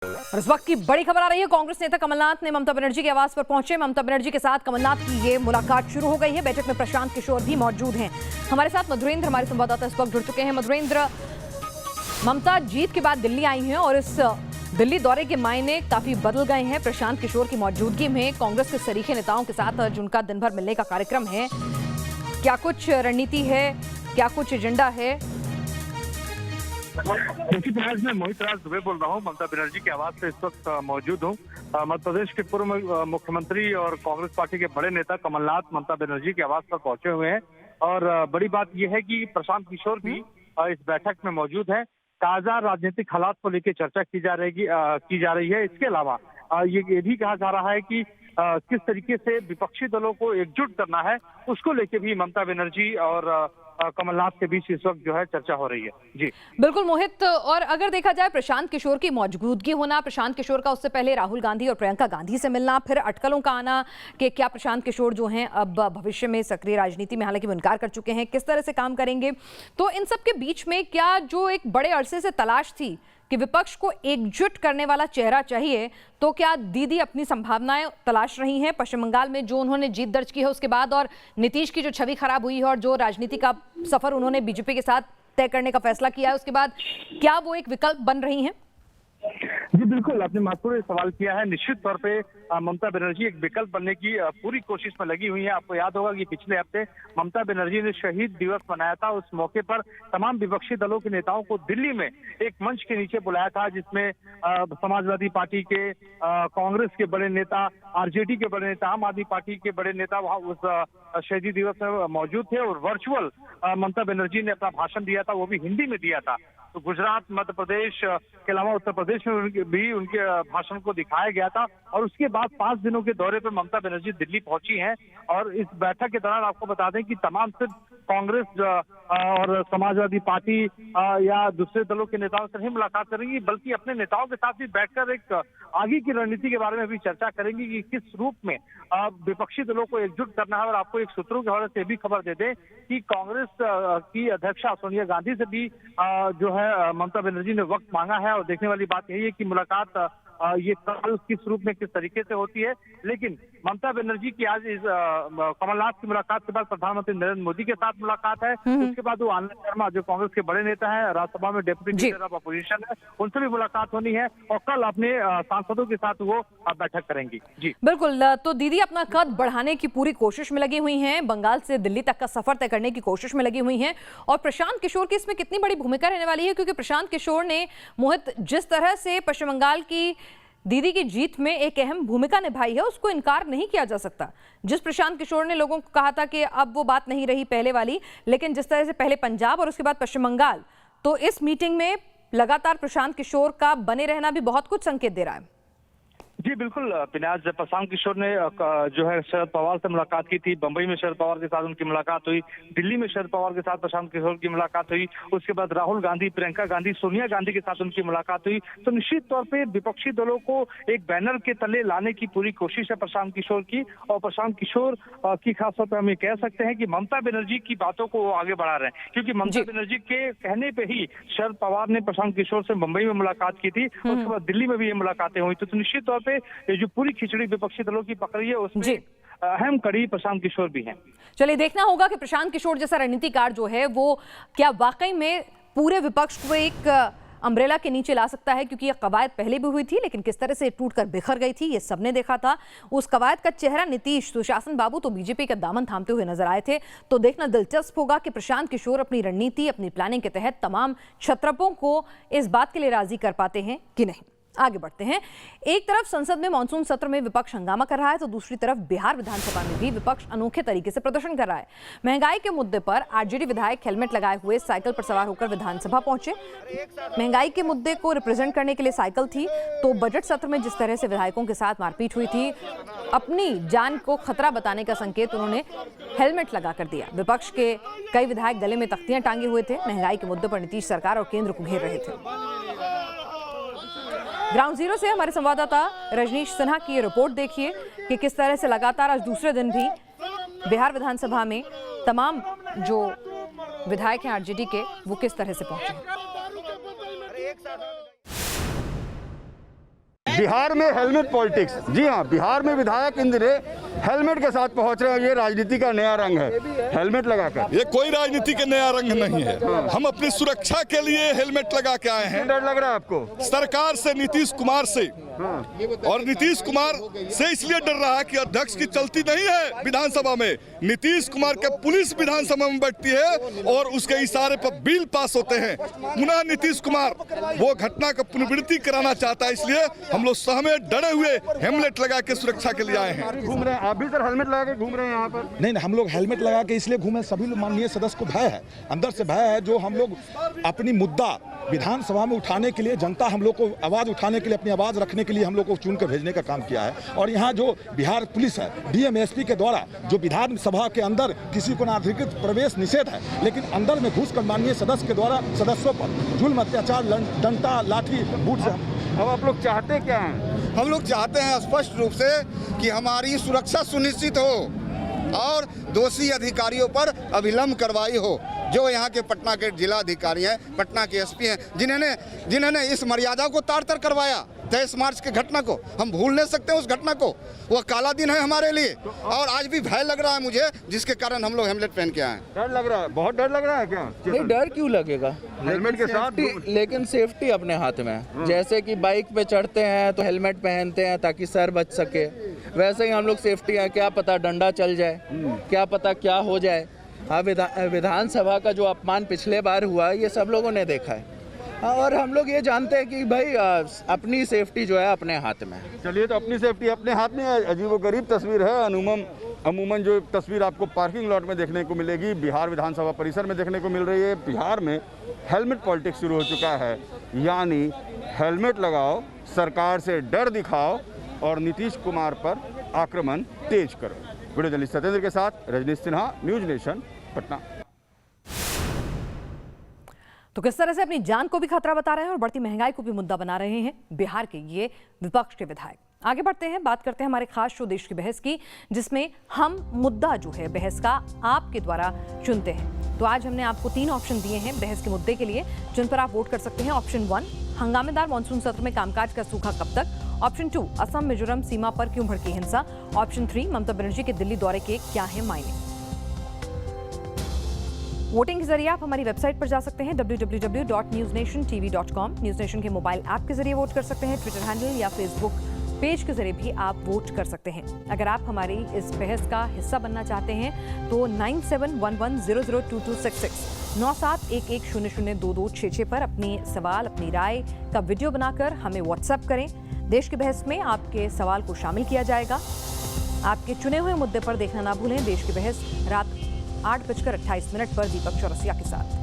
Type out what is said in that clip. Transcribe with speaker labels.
Speaker 1: और इस वक्त की बड़ी खबर आ रही है। कांग्रेस नेता कमलनाथ ने ममता बनर्जी के आवास पर पहुंचे। ममता बनर्जी के साथ कमलनाथ की ये मुलाकात शुरू हो गई है। बैठक में प्रशांत किशोर भी मौजूद हैं। हमारे साथ मधुरेंद्र, हमारे संवाददाता इस वक्त जुड़ चुके हैं। मधुरेंद्र, ममता जीत के बाद दिल्ली आई हैं और इस दिल्ली दौरे के मायने काफी बदल गए हैं। प्रशांत किशोर की मौजूदगी में कांग्रेस के सरीखे नेताओं के साथ जिनका दिन भर मिलने का कार्यक्रम है, क्या कुछ रणनीति है, क्या कुछ एजेंडा है?
Speaker 2: मैं मोहित राज दुबे बोल रहा हूँ। ममता बनर्जी के आवास से इस वक्त मौजूद हूँ। मध्य प्रदेश के पूर्व मुख्यमंत्री और कांग्रेस पार्टी के बड़े नेता कमलनाथ ममता बनर्जी के आवास पर पहुंचे हुए हैं और बड़ी बात यह है कि प्रशांत किशोर भी इस बैठक में मौजूद है। ताजा राजनीतिक हालात को लेकर चर्चा की जा रही है। इसके अलावा ये भी कहा जा रहा है कि किस तरीके से विपक्षी दलों को एकजुट करना है, उसको लेकर भी ममता बनर्जी और कमलनाथ के बीच इस वक्त जो है चर्चा हो रही है। जी
Speaker 1: बिल्कुल मोहित, और अगर देखा जाए प्रशांत किशोर की मौजूदगी होना, प्रशांत किशोर का उससे पहले राहुल गांधी और प्रियंका गांधी से मिलना, फिर अटकलों का आना कि क्या प्रशांत किशोर जो हैं अब भविष्य में सक्रिय राजनीति में, हालांकि वो इनकार कर चुके हैं, किस तरह से काम करेंगे, तो इन सब के बीच में क्या जो एक बड़े अरसे से तलाश थी कि विपक्ष को एकजुट करने वाला चेहरा चाहिए, तो क्या दीदी अपनी संभावनाएं तलाश रही हैं? पश्चिम बंगाल में जो उन्होंने जीत दर्ज की है उसके बाद और नीतीश की जो छवि खराब हुई है और जो राजनीति का सफर उन्होंने बीजेपी के साथ तय करने का फैसला किया है, उसके बाद क्या वो एक विकल्प बन रही हैं?
Speaker 2: जी बिल्कुल, आपने महत्वपूर्ण सवाल किया है। निश्चित तौर पे ममता बनर्जी एक विकल्प बनने की पूरी कोशिश में लगी हुई है। आपको याद होगा कि पिछले हफ्ते ममता बनर्जी ने शहीद दिवस मनाया था। उस मौके पर तमाम विपक्षी दलों के नेताओं को दिल्ली में एक मंच के नीचे बुलाया था, जिसमें समाजवादी पार्टी के, कांग्रेस के बड़े नेता, आरजेडी के बड़े नेता, आम आदमी पार्टी के बड़े नेता वहाँ उस शहीदी दिवस में मौजूद थे और वर्चुअल ममता बनर्जी ने अपना भाषण दिया था, वो भी हिंदी में दिया था। तो गुजरात, मध्य प्रदेश के अलावा उत्तर प्रदेश में भी उनके भाषण को दिखाया गया था और उसके बाद 5 दिनों के दौरे पर ममता बनर्जी दिल्ली पहुंची हैं। और इस बैठक के दौरान आपको बता दें कि तमाम सिर्फ कांग्रेस और समाजवादी पार्टी या दूसरे दलों के नेताओं से नहीं मुलाकात करेंगी, बल्कि अपने नेताओं के साथ भी बैठकर एक आगे की रणनीति के बारे में भी चर्चा करेंगी कि किस रूप में विपक्षी दलों को एकजुट करना है। और आपको एक सूत्रों के हवाले से भी खबर दे दें कि कांग्रेस की अध्यक्षा सोनिया गांधी से भी जो है ममता बनर्जी ने वक्त मांगा है। और देखने वाली बात यही है कि मुलाकात ये कल किस रूप में, किस तरीके से होती है। लेकिन ममता बनर्जी की आज इस कमलनाथ की मुलाकात के बाद प्रधानमंत्री नरेंद्र मोदी के साथ मुलाकात है। उसके बाद वो आनंद शर्मा जो कांग्रेस के बड़े नेता हैं, राज्यसभा में डेप्यूटी लीडर ऑफ अपोजिशन है, उनसे भी मुलाकात होनी है और कल अपने सांसदों के साथ वो बैठक करेंगी। जी
Speaker 1: बिल्कुल, तो दीदी अपना कद बढ़ाने की पूरी कोशिश में लगी हुई हैं, बंगाल से दिल्ली तक का सफर तय करने की कोशिश में लगी हुई हैं। और प्रशांत किशोर की इसमें कितनी बड़ी भूमिका रहने वाली है, क्योंकि प्रशांत किशोर ने मोहित जिस तरह से पश्चिम बंगाल की दीदी की जीत में एक अहम भूमिका निभाई है, उसको इनकार नहीं किया जा सकता। जिस प्रशांत किशोर ने लोगों को कहा था कि अब वो बात नहीं रही पहले वाली, लेकिन जिस तरह से पहले पंजाब और उसके बाद पश्चिम बंगाल, तो इस मीटिंग में लगातार प्रशांत किशोर का बने रहना भी बहुत कुछ संकेत दे रहा है।
Speaker 2: जी बिल्कुल पिनाज, प्रशांत किशोर ने जो है शरद पवार से मुलाकात की थी। बंबई में शरद पवार के साथ उनकी मुलाकात हुई, दिल्ली में शरद पवार के साथ प्रशांत किशोर की मुलाकात हुई, उसके बाद राहुल गांधी, प्रियंका गांधी, सोनिया गांधी के साथ उनकी मुलाकात हुई। तो निश्चित तौर पे विपक्षी दलों को एक बैनर के तले लाने की पूरी कोशिश है प्रशांत किशोर की। और प्रशांत किशोर की खास तौर पर हम ये कह सकते हैं कि ममता बनर्जी की बातों को वो आगे बढ़ा रहे हैं, क्योंकि ममता बनर्जी के कहने पे ही शरद पवार ने प्रशांत किशोर से मुंबई में मुलाकात की थी, उसके बाद दिल्ली में भी ये मुलाकातें हुई। तो निश्चित तौर पे ये जो पूरी खिचड़ी विपक्षी दलों की पकड़ी है, उसमें अहम कड़ी प्रशांत किशोर भी हैं।
Speaker 1: चलिए देखना होगा कि प्रशांत किशोर जैसा रणनीतिकार जो है वो क्या वाकई में पूरे विपक्ष को एक अम्ब्रेला के नीचे ला सकता है, क्योंकि यह कवायद पहले भी हुई थी, लेकिन किस तरह से टूटकर बिखर गई थी ये सबने देखा था। उस कवायद का चेहरा नीतीश, सुशासन बाबू तो बीजेपी का दामन थामते हुए नजर आए थे। तो देखना दिलचस्प होगा कि प्रशांत किशोर अपनी रणनीति, अपनी प्लानिंग के तहत तमाम क्षत्रपों को इस बात के लिए राजी कर पाते हैं कि नहीं। आगे बढ़ते हैं। एक तरफ संसद में मानसून सत्र में विपक्ष हंगामा कर रहा है, तो दूसरी तरफ बिहार विधानसभा में भी विपक्ष अनोखे तरीके से प्रदर्शन कर रहा है। महंगाई के मुद्दे पर आरजेडी विधायक हेलमेट लगाए हुए साइकिल पर सवार होकर विधानसभा पहुंचे। महंगाई के मुद्दे को रिप्रेजेंट करने के लिए साइकिल थी, तो बजट सत्र में जिस तरह से विधायकों के साथ मारपीट हुई थी, अपनी जान को खतरा बताने का संकेत उन्होंने हेलमेट लगाकर दिया। विपक्ष के कई विधायक गले में तख्तियां टांगे हुए थे। महंगाई के मुद्दे पर नीतीश सरकार और केंद्र को घेर रहे थे। ग्राउंड जीरो से हमारे संवाददाता रजनीश सिन्हा की ये रिपोर्ट देखिए कि किस तरह से लगातार आज दूसरे दिन भी बिहार विधानसभा में तमाम जो विधायक हैं आरजेडी के, वो किस तरह से पहुंचे हैं।
Speaker 3: बिहार में हेलमेट पॉलिटिक्स, जी हाँ, बिहार में विधायक इन दिनों हेलमेट के साथ पहुंच रहे हैं। ये राजनीति का नया रंग है, हेलमेट लगाकर।
Speaker 4: ये कोई राजनीति का नया रंग नहीं है। हम अपनी सुरक्षा के लिए हेलमेट लगा के आए हैं।
Speaker 3: डर लग रहा है आपको
Speaker 4: सरकार से, नीतीश कुमार से, और नीतीश कुमार से इसलिए डर रहा है कि अध्यक्ष की चलती नहीं है विधानसभा में। नीतीश कुमार के पुलिस विधानसभा में बैठती है और उसके इशारे पर बिल पास होते हैं। पुनः नीतीश कुमार वो घटना का पुनरावृत्ति कराना चाहता है, इसलिए हम लोग सहमे डरे हुए हेलमेट लगा के सुरक्षा के लिए आए हैं।
Speaker 3: घूम रहे हैं आप भी सर, हेलमेट लगा के घूम रहे हैं यहाँ पर?
Speaker 5: नहीं, हम लोग हेलमेट लगा के इसलिए घूमे, सभी लोग माननीय सदस्य को भय है, अंदर से भय है, जो हम लोग अपनी मुद्दा विधानसभा में उठाने के लिए, जनता हम लोग को आवाज उठाने के लिए, अपनी आवाज रखने के लिए हम लोग को चुन कर भेजने का काम किया है। और यहाँ जो बिहार पुलिस है, डीएम एसपी के द्वारा जो विधानसभा के अंदर किसी को अनाधिकृत प्रवेश निषेध है, लेकिन अंदर में घुसकर माननीय सदस्य के द्वारा सदस्यों पर जुल्म, अत्याचार, डंडा, लाठी, बूट से।
Speaker 3: अब आप लोग चाहते क्या हैं?
Speaker 6: हम लोग चाहते हैं स्पष्ट रूप से कि हमारी सुरक्षा सुनिश्चित हो और दोषी अधिकारियों पर अविलंब कार्रवाई हो। जो यहाँ के पटना के जिला अधिकारी हैं, पटना के एसपी हैं, जिन्होंने इस मर्यादा को तार तर करवाया 23 मार्च के घटना को, हम भूल नहीं सकते उस घटना को। वह काला दिन है हमारे लिए और आज भी भय लग रहा है मुझे, जिसके कारण हम लोग हेलमेट पहन के आए हैं।
Speaker 3: डर लग रहा है, बहुत डर लग रहा है क्या?
Speaker 7: नहीं, डर क्यों लगेगा?
Speaker 3: हेलमेट के साथ
Speaker 7: लेकिन सेफ्टी अपने हाथ में है। जैसे कि बाइक पे चढ़ते हैं तो हेलमेट पहनते हैं ताकि सर बच सके, वैसे ही हम लोग सेफ्टी है। क्या पता डंडा चल जाए, क्या पता क्या हो जाए। हाँ, विधानसभा का जो अपमान पिछले बार हुआ ये सब लोगों ने देखा है। हाँ, और हम लोग ये जानते हैं कि भाई अपनी सेफ्टी जो है अपने हाथ में है।
Speaker 3: चलिए, तो अपनी सेफ्टी अपने हाथ में है। अजीबोगरीब तस्वीर है। अमूमन जो तस्वीर आपको पार्किंग लॉट में देखने को मिलेगी, बिहार विधानसभा परिसर में देखने को मिल रही है। बिहार में हेलमेट पॉलिटिक्स शुरू हो चुका है, यानी हेलमेट लगाओ, सरकार से डर दिखाओ और नीतीश कुमार पर आक्रमण तेज करो। वीडियो जर्नलिस्ट सत्येंद्र के साथ रजनीश सिन्हा, न्यूज नेशन, पटना।
Speaker 1: तो किस तरह से अपनी जान को भी खतरा बता रहे हैं और बढ़ती महंगाई को भी मुद्दा बना रहे हैं बिहार के ये विपक्ष के विधायक। आगे बढ़ते हैं, बात करते हैं हमारे खास शो देश की बहस की, जिसमें हम मुद्दा जो है बहस का आपके द्वारा चुनते हैं। तो आज हमने आपको 3 ऑप्शन दिए हैं बहस के मुद्दे के लिए, जिन पर आप वोट कर सकते हैं। ऑप्शन 1, हंगामेदार मानसून सत्र में कामकाज का सूखा कब तक। ऑप्शन 2, असम मिजोरम सीमा पर क्यों भड़की हिंसा। ऑप्शन 3, ममता बनर्जी के दिल्ली दौरे के क्या है मायने। वोटिंग के जरिए आप हमारी वेबसाइट पर जा सकते हैं www.newsnationtv.com। न्यूज नेशन के मोबाइल ऐप के जरिए वोट कर सकते हैं। ट्विटर हैंडल या फेसबुक पेज के जरिए भी आप वोट कर सकते हैं। अगर आप हमारी इस बहस का हिस्सा बनना चाहते हैं तो 9711002266 9711002266 पर अपनी सवाल, अपनी राय का वीडियो बनाकर हमें व्हाट्सएप करें। देश की बहस में आपके सवाल को शामिल किया जाएगा। आपके चुने हुए मुद्दे पर देखना ना भूलें देश की बहस, रात 8:28 पर दीपक चौरसिया के साथ।